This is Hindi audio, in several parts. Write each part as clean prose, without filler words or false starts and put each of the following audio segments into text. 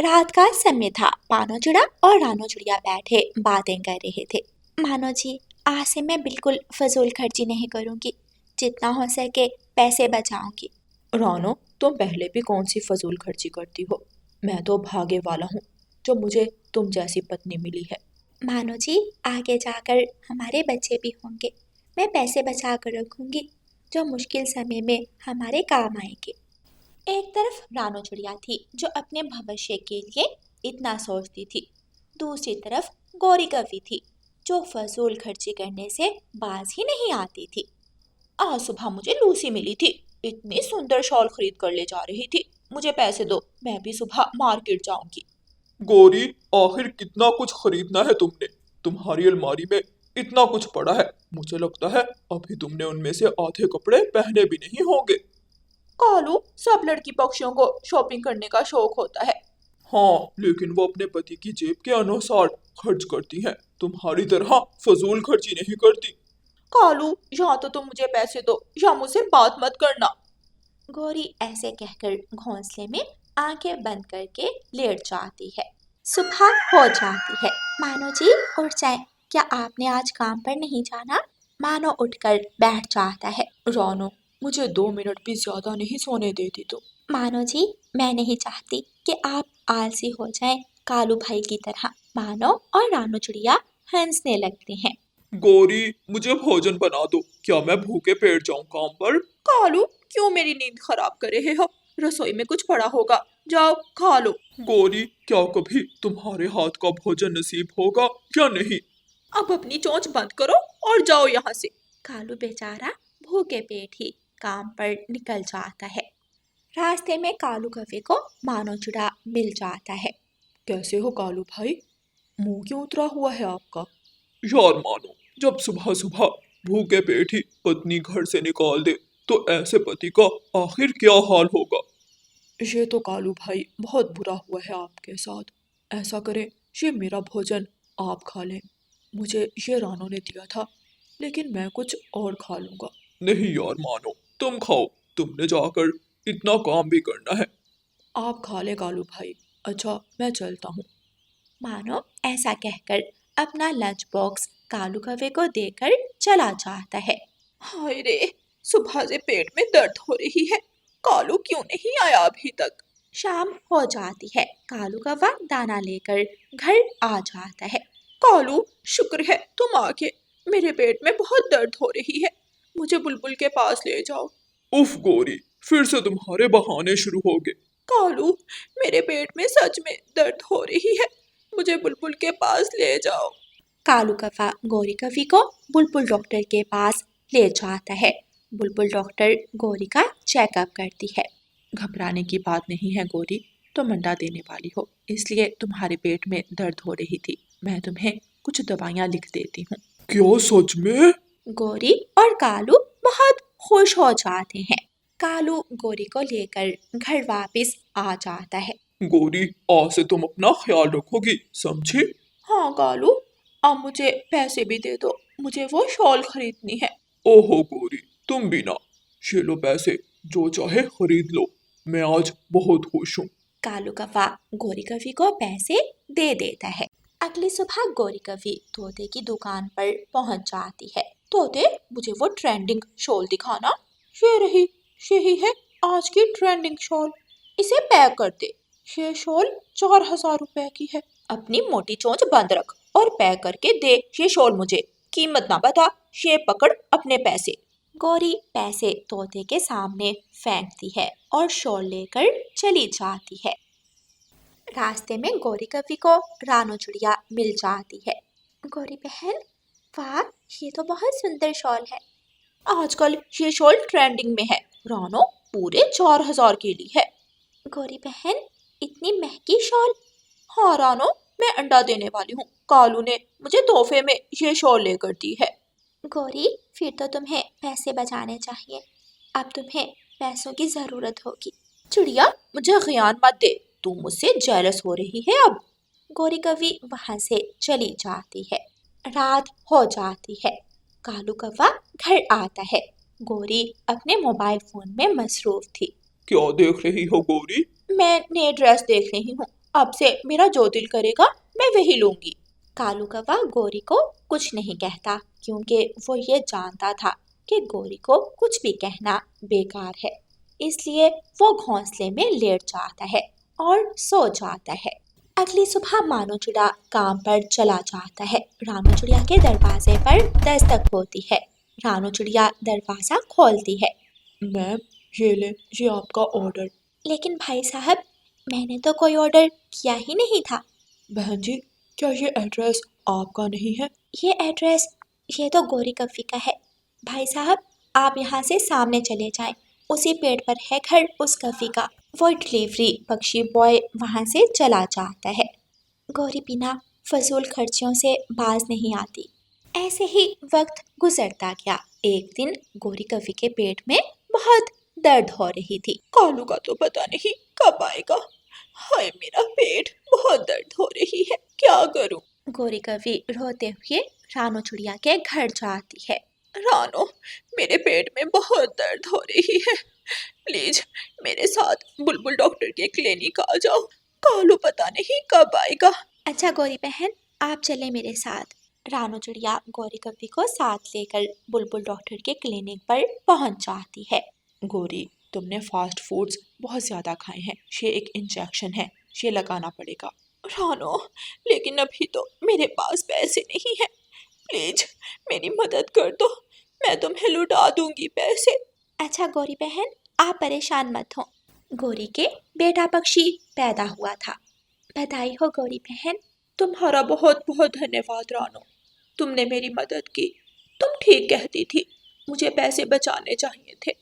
रात का समय था। मानो चिड़ा और रानो चिड़िया बैठे बातें कर रहे थे। मानो जी, आज से मैं बिल्कुल फजूल खर्ची नहीं करूंगी, जितना हो सके पैसे बचाऊंगी। रानो, तुम पहले भी कौन सी फजूल खर्ची करती हो। मैं तो भागे वाला हूँ जो मुझे तुम जैसी पत्नी मिली है। मानो जी, आगे जाकर हमारे बच्चे भी होंगे। मैं पैसे बचा कर रखूंगी जो मुश्किल समय में हमारे काम आएंगे। एक तरफ रानो चिड़िया थी जो अपने भविष्य के लिए इतना सोचती थी। दूसरी तरफ गौरी कवि थी जो फजूल खर्ची करने से बाज ही नहीं आती थी। आज सुबह मुझे लूसी मिली थी। इतनी सुंदर शॉल खरीद कर ले जा रही थी। मुझे पैसे दो, मैं भी सुबह मार्केट जाऊंगी। गौरी, आखिर कितना कुछ खरीदना है तुमने? तुम्हारी अलमारी में इतना कुछ पड़ा है, मुझे लगता है अभी तुमने उनमें से आधे कपड़े पहने भी नहीं होंगे। कालू, सब लड़की पक्षियों को शॉपिंग करने का शौक होता है। हाँ, लेकिन वो अपने पति की जेब के अनुसार खर्च करती हैं, तुम्हारी तरह फजूल खर्ची नहीं करती। कालू, या तो तुम मुझे पैसे दो या मुझसे बात मत करना। गौरी ऐसे कहकर घोंसले में आंखें बंद करके लेट जाती है। सुबह हो जाती है। मानो जी, उठ जाए, क्या आपने आज काम पर नहीं जाना? मानो उठकर बैठ जाता है। रानो, मुझे 2 मिनट भी ज्यादा नहीं सोने देती तुम। मानो जी, मैं नहीं चाहती कि आप आलसी हो जाएं कालू भाई की तरह। मानो और रानो चिड़िया हंसने लगते हैं। गौरी, मुझे भोजन बना दो, क्या मैं भूखे पेट जाऊं काम पर? कालू, क्यों मेरी नींद खराब कर रहे हो? रसोई में कुछ पड़ा होगा, जाओ खा लो। गौरी, क्या कभी तुम्हारे हाथ का भोजन नसीब होगा क्या नहीं? अब अपनी चोंच बंद करो और जाओ यहाँ से। कालू बेचारा भूखे पेट ही काम पर निकल जाता है। रास्ते में कालू कौवे को मानो चिड़ा मिल जाता है। कैसे हो कालू भाई? मुंह क्यों उतरा हुआ है आपका? यार मानो, जब सुबह सुबह भूखे पेट ही पत्नी घर से निकाल दे तो ऐसे पति का आखिर क्या हाल होगा? ये तो कालू भाई बहुत बुरा हुआ है आपके साथ। ऐसा करें, ये मेरा भोजन आप खा लें। मुझे ये रानो ने दिया था, लेकिन मैं कुछ और खा लूंगा। नहीं यार मानो, तुम खाओ, तुमने जाकर इतना काम भी करना है। आप खा ले कालू भाई। अच्छा, मैं चलता हूँ। मानो ऐसा कहकर अपना लंच बॉक्स कालू कौवे को देकर चला जाता है। हाय रे, सुबह से पेट में दर्द हो रही है। कालू क्यों नहीं आया अभी तक? शाम हो जाती है। कालू कौवा दाना लेकर घर आ जाता है। कालू, शुक्र है तुम आ गए। मेरे पेट में बहुत दर्द हो रही है, मुझे बुलबुल के पास ले जाओ। उफ गौरी, फिर से तुम्हारे बहाने शुरू हो गए। कालू, मेरे पेट में सच में दर्द हो रही है, मुझे बुलबुल के पास ले जाओ। कालू कौवा गौरी कवि को बुलबुल डॉक्टर के पास ले जाता है। बुलबुल डॉक्टर गौरी का चेकअप करती है। घबराने की बात नहीं है गौरी, तुम अंडा देने वाली हो, इसलिए तुम्हारे पेट में दर्द हो रही थी। मैं तुम्हें कुछ दवाइयाँ लिख देती हूँ। क्या सच में? गौरी और कालू बहुत खुश हो जाते हैं। कालू गौरी को लेकर घर वापस आ जाता है। गौरी, आज से तुम अपना ख्याल रखोगी, समझी? हाँ कालू, अब मुझे पैसे भी दे दो, मुझे वो शॉल खरीदनी है। ओहो गौरी, तुम भी ना। ये लो पैसे, जो चाहे खरीद लो, मैं आज बहुत खुश हूँ। कालू कौवा गौरी कवि को पैसे दे देता है। अगली सुबह गौरी कवि तोते की दुकान पर पहुंच जाती है। तोते, मुझे वो ट्रेंडिंग शॉल दिखाना। ये रही, यही है आज की ट्रेंडिंग शॉल। इसे पैक कर दे। ये शॉल 4000 रुपए की है। अपनी मोटी चोंच बंद रख और पैक करके दे ये शॉल मुझे। कीमत ना बता, ये पकड़ अपने पैसे। गौरी पैसे तोते के सामने फेंकती है और शॉल लेकर चली जाती है। रास्ते में गौरी कवि को रानो चिड़िया मिल जाती है। गौरी बहन, वाह, ये तो बहुत सुंदर शॉल है। आजकल ये शॉल ट्रेंडिंग में है। रानो, पूरे 4000 की ली है। गौरी बहन, इतनी महंगी शॉल? हाँ रानो, मैं अंडा देने वाली हूँ। कालू ने मुझे तोहफे में ये शॉल लेकर दी है। गौरी, फिर तो तुम्हें पैसे बचाने चाहिए। अब तुम्हें पैसों की जरूरत होगी। चिड़िया, मुझे ख्यान मत दे, तू मुझसे जेलस हो रही है अब। गौरी कवि वहां से चली जाती है। रात हो जाती है। कालू कौवा घर आता है। गौरी अपने मोबाइल फोन में मसरूफ थी। क्या देख रही हो गौरी? मैं नई ड्रेस देख रही हूँ। अब से मेरा जो दिल करेगा मैं वही लूंगी। कालू कौवा गोरी को कुछ नहीं कहता क्योंकि वो ये जानता था कि गोरी को कुछ भी कहना बेकार है। इसलिए वो घोंसले में लेट जाता है और सो जाता है। अगली सुबह मानो चिड़ा काम पर चला जाता है। रानू चिड़िया के दरवाजे पर दस्तक होती है। रानू चिड़िया दरवाजा खोलती है। मैम, ये ले, ये आपका ऑर्डर। लेकिन भाई साहब, मैंने तो कोई ऑर्डर किया ही नहीं था। बहन जी, क्या ये एड्रेस आपका नहीं है? ये एड्रेस, ये तो गोरी कफ़ी का है। भाई साहब, आप यहाँ से सामने चले जाएं। उसी पेड़ पर है घर उस कफ़ी का। वो डिलीवरी पक्षी बॉय वहाँ से चला जाता है। गोरी बिना फजूल खर्चियों से बाज नहीं आती। ऐसे ही वक्त गुजरता गया। एक दिन गोरी कफ़ी के पेट में बहुत दर्द हो रही थी। कालू का तो पता नहीं कब आएगा। हाय, मेरा पेट बहुत दर्द हो रही है, क्या करूं? गोरी कवि रोते हुए रानू चिड़िया के घर जाती है। रानो, मेरे पेट में बहुत दर्द हो रही है, प्लीज मेरे साथ बुलबुल डॉक्टर के क्लिनिक आ जाओ। कालू पता नहीं कब आएगा। अच्छा गोरी बहन, आप चले मेरे साथ। रानू चिड़िया गोरी कवि को साथ लेकर बुलबुल डॉक्टर के क्लिनिक पर पहुंच जाती है। गोरी, तुमने फास्ट फूड्स बहुत ज्यादा खाए हैं, ये एक इंजेक्शन है, ये लगाना पड़ेगा। रानो, लेकिन अभी तो मेरे पास पैसे नहीं है, प्लीज मेरी मदद कर दो, मैं तुम्हें लुटा दूंगी पैसे। अच्छा गोरी बहन, आप परेशान मत हो। गोरी के बेटा पक्षी पैदा हुआ था। बधाई हो गोरी बहन। तुम्हारा बहुत बहुत धन्यवाद रानो, तुमने मेरी मदद की। तुम ठीक कहती थी, मुझे पैसे बचाने चाहिए थे।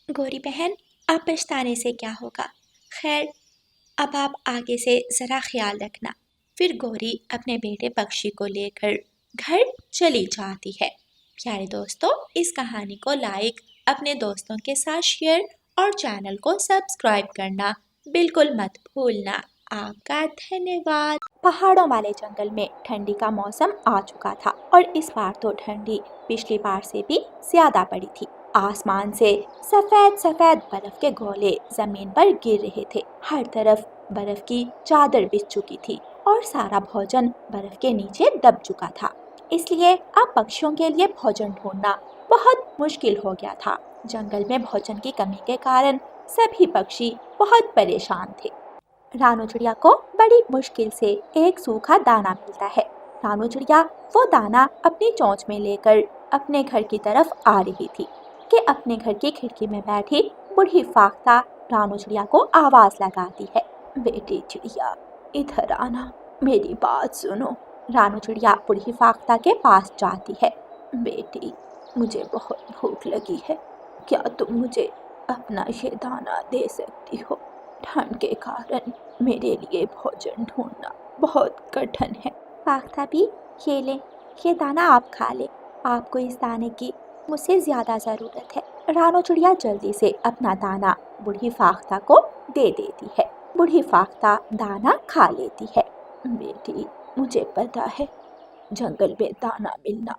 गोरी बहन, अब पछताने से क्या होगा। खैर, अब आप आगे से ज़रा ख्याल रखना। फिर गोरी अपने बेटे पक्षी को लेकर घर चली जाती है। प्यारे दोस्तों, इस कहानी को लाइक, अपने दोस्तों के साथ शेयर और चैनल को सब्सक्राइब करना बिल्कुल मत भूलना। आपका धन्यवाद। पहाड़ों वाले जंगल में ठंडी का मौसम आ चुका था और इस बार तो ठंडी पिछली बार से भी ज्यादा पड़ी थी। आसमान से सफेद सफेद बर्फ के गोले जमीन पर गिर रहे थे। हर तरफ बर्फ की चादर बिछ चुकी थी और सारा भोजन बर्फ के नीचे दब चुका था। इसलिए अब पक्षियों के लिए भोजन ढूंढना बहुत मुश्किल हो गया था। जंगल में भोजन की कमी के कारण सभी पक्षी बहुत परेशान थे। रानू चिड़िया को बड़ी मुश्किल से एक सूखा दाना मिलता है। रानू चिड़िया वो दाना अपनी चोंच में लेकर अपने घर की तरफ आ रही थी कि अपने घर की खिड़की में बैठी बूढ़ी फाख्ता रानू चिड़िया को आवाज लगाती है। बेटी चिड़िया, इधर आना, मेरी बात सुनो। रानू चिड़िया बूढ़ी फाख्ता के पास जाती है। बेटी, मुझे बहुत भूख लगी है, क्या तुम मुझे अपना ये दाना दे सकती हो? ठंड के कारण मेरे लिए भोजन ढूंढना बहुत कठिन है। फाख्ता भी, ये ले, ये दाना आप खा ले। आपको इस दाने की मुझसे ज़्यादा ज़रूरत है। रानू चिड़िया जल्दी से अपना दाना बूढ़ी फाख्ता को दे देती है। बूढ़ी फाख्ता दाना खा लेती है। बेटी, मुझे पता है जंगल में दाना मिलना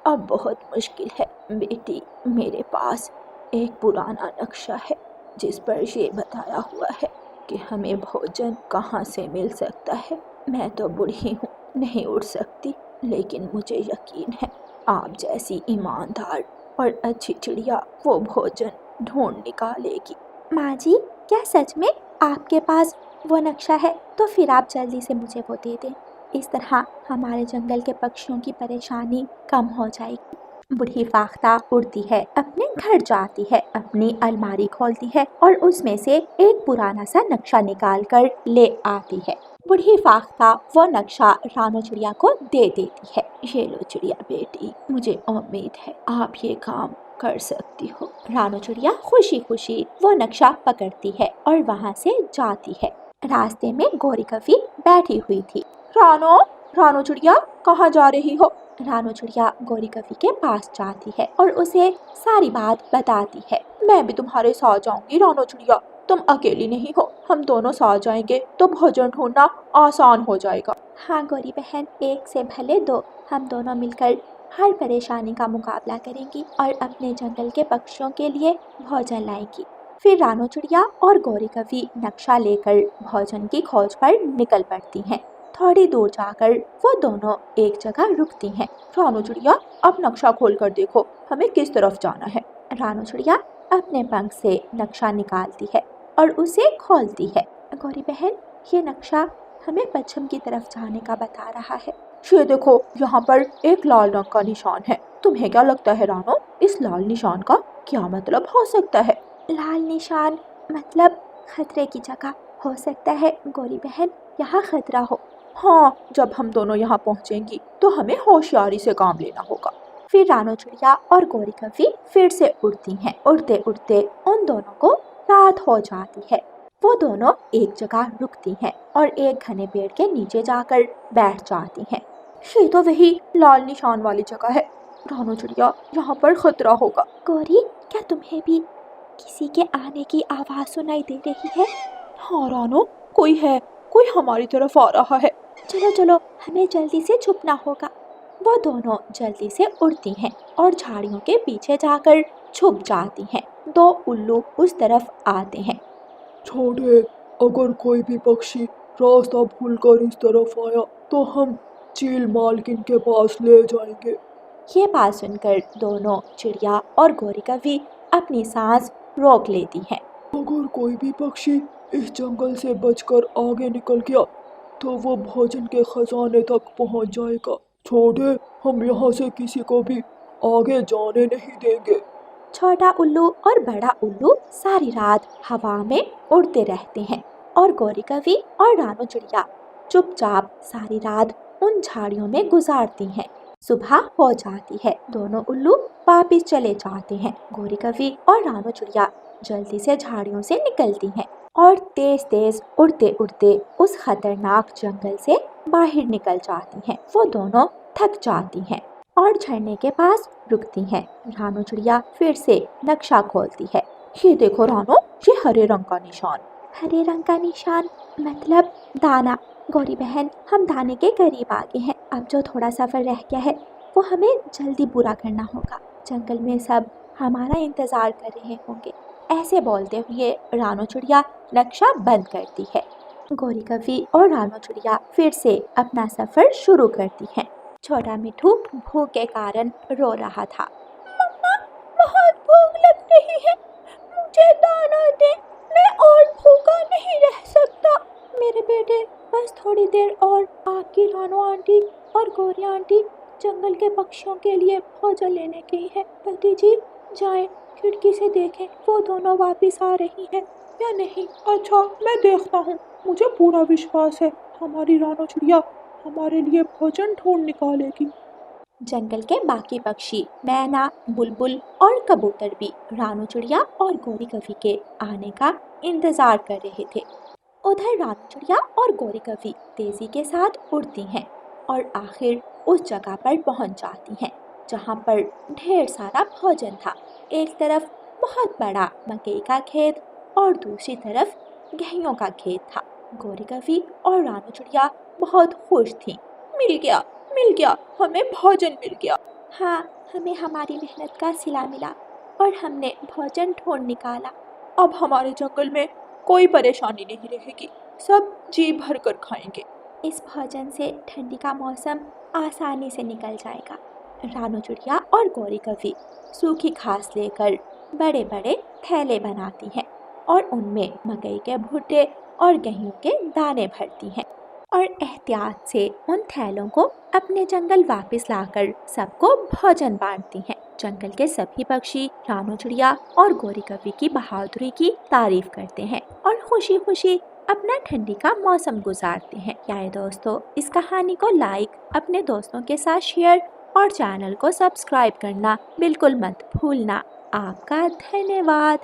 अब बहुत मुश्किल है। बेटी, मेरे पास एक पुराना नक्शा है जिस पर ये बताया हुआ है कि हमें भोजन कहाँ से मिल सकता है। मैं तो बूढ़ी हूँ, नहीं उड़ सकती, लेकिन मुझे यकीन है आप जैसी ईमानदार और अच्छी चिड़िया वो भोजन ढूंढ निकालेगी। माँ जी, क्या सच में आपके पास वो नक्शा है? तो फिर आप जल्दी से मुझे वो दे दें। इस तरह हमारे जंगल के पक्षियों की परेशानी कम हो जाएगी। बूढ़ी फाख्ता उड़ती है, अपने घर जाती है, अपनी अलमारी खोलती है और उसमें से एक पुराना सा नक्शा निकाल कर ले आती है। बूढ़ी फाख्ता वो नक्शा रानू चिड़िया को दे देती है। ये लो चिड़िया बेटी, मुझे उम्मीद है आप ये काम कर सकती हो। रानू चिड़िया खुशी खुशी वो नक्शा पकड़ती है और वहाँ से जाती है। रास्ते में गोरी कफ़ी बैठी हुई थी। रानू चिड़िया, कहाँ जा रही हो? रानू चिड़िया गोरी कफ़ी के पास जाती है और उसे सारी बात बताती है। मैं भी तुम्हारे साथ जाऊंगी रानू चिड़िया, तुम अकेली नहीं हो, हम दोनों साथ जाएंगे तो भोजन ढूंढना आसान हो जाएगा। हाँ गोरी बहन, एक से भले दो, हम दोनों मिलकर हर परेशानी का मुकाबला करेंगी और अपने जंगल के पक्षियों के लिए भोजन लाएंगी। फिर रानो चिड़िया और गौरी कवि नक्शा लेकर भोजन की खोज पर निकल पड़ती हैं। थोड़ी दूर जाकर वो दोनों एक जगह रुकती हैं। रानो चिड़िया, अब नक्शा खोल कर देखो, हमें किस तरफ जाना है। रानो चिड़िया अपने पंख से नक्शा निकालती है और उसे खोलती है। गौरी बहन, ये नक्शा हमें पश्चिम की तरफ जाने का बता रहा है। ये देखो, यहाँ पर एक लाल रंग का निशान है। तुम्हें क्या लगता है रानो, इस लाल निशान का क्या मतलब हो सकता है? लाल निशान मतलब खतरे की जगह हो सकता है गौरी बहन, यहाँ खतरा हो। हाँ, जब हम दोनों यहाँ पहुँचेंगी तो हमें होशियारी से काम लेना होगा। फिर रानो चिड़िया और गौरी कवि फिर से उड़ती हैं। उड़ते उड़ते उन दोनों को रात हो जाती है। वो दोनों एक जगह रुकती हैं और एक घने पेड़ के नीचे जाकर बैठ जाती हैं। ये तो वही लाल निशान वाली जगह है। रानो चिड़िया, यहाँ पर खतरा होगा। गौरी, क्या तुम्हें भी किसी के आने की आवाज सुनाई दे रही है? हाँ रानो, कोई है, कोई हमारी तरफ आ रहा है। चलो चलो, हमें जल्दी से छुपना होगा। वो दोनों जल्दी से उड़ती हैं और झाड़ियों के पीछे जाकर छुप जाती हैं। दो उल्लू उस तरफ आते हैं। छोटे, अगर कोई भी पक्षी रास्ता भूलकर इस तरफ आया तो हम चील मालकिन के पास ले जाएंगे। ये बात सुनकर दोनों चिड़िया और गौरी कवि अपनी सांस रोक लेती हैं। अगर कोई भी पक्षी इस जंगल से बचकर आगे निकल गया तो वो भोजन के खजाने तक पहुंच जाएगा। छोटे, हम यहाँ से किसी को भी आगे जाने नहीं देंगे। छोटा उल्लू और बड़ा उल्लू सारी रात हवा में उड़ते रहते हैं और गौरी कवि और रानो चिड़िया चुपचाप सारी रात उन झाड़ियों में गुजारती हैं। सुबह हो जाती है। दोनों उल्लू वापिस चले जाते हैं। गौरी कवि और रानो चिड़िया जल्दी से झाड़ियों से निकलती हैं और तेज तेज उड़ते उड़ते उस खतरनाक जंगल से बाहर निकल जाती हैं। वो दोनों थक जाती हैं और झरने के पास रुकती हैं। रानो चिड़िया फिर से नक्शा खोलती है। ये देखो रानो, ये हरे रंग का निशान। हरे रंग का निशान मतलब दाना। गौरी बहन, हम दाने के करीब आ गए हैं। अब जो थोड़ा सफर रह गया है वो हमें जल्दी पूरा करना होगा। जंगल में सब हमारा इंतजार कर रहे होंगे। ऐसे बोलते हुए रानो चिड़िया नक्शा बंद करती है। गौरी कवि और रानो चिड़िया फिर से अपना सफर शुरू करती हैं। छोटा मिठू भूख के कारण रो रहा था। मम्मा, बहुत भूख लग रही है, मुझे दाना दे, मैं और भूखा नहीं रह सकता। मेरे बेटे, बस थोड़ी देर और। आपकी रानो आंटी और गौरी आंटी जंगल के पक्षियों के लिए भोजन लेने गई है। जल्दी जी जाएं, खिड़की से देखें वो दोनों वापस आ रही हैं या नहीं। अच्छा, मैं देखता हूँ। मुझे पूरा विश्वास है हमारी रानो चिड़िया हमारे लिए भोजन ढूंढ निकालेगी। जंगल के बाकी पक्षी मैना, बुलबुल और कबूतर भी रानो चिड़िया और गौरी कवि के आने का इंतजार कर रहे थे। उधर रानो चिड़िया और गौरी कवि तेजी के साथ उड़ती हैं और आखिर उस जगह पर पहुंच जाती हैं जहां पर ढेर सारा भोजन था। एक तरफ बहुत बड़ा मकई का खेत और दूसरी तरफ गेहूं का खेत था। गौरी कवि और रानो चिड़िया बहुत खुश थीं। मिल गया, हमें भोजन मिल गया। हाँ, हमें हमारी मेहनत का सिला मिला और हमने भोजन ढूंढ निकाला। अब हमारे जंगल में कोई परेशानी नहीं रहेगी, सब जी भर कर खाएंगे। इस भोजन से ठंडी का मौसम आसानी से निकल जाएगा। रानो चिड़िया और गौरी कवि सूखी घास लेकर बड़े बड़े थैले बनाती हैं और उनमें मकई के भुट्टे और गेहूं के दाने भरती हैं और एहतियात से उन थैलों को अपने जंगल वापस लाकर सबको भोजन बांटती हैं। जंगल के सभी पक्षी रानो चिड़िया और गौरी कवि की बहादुरी की तारीफ करते हैं और खुशी खुशी अपना ठंडी का मौसम गुजारते हैं। प्यारे दोस्तों, इस कहानी को लाइक, अपने दोस्तों के साथ शेयर और चैनल को सब्सक्राइब करना बिल्कुल मत भूलना। आपका धन्यवाद।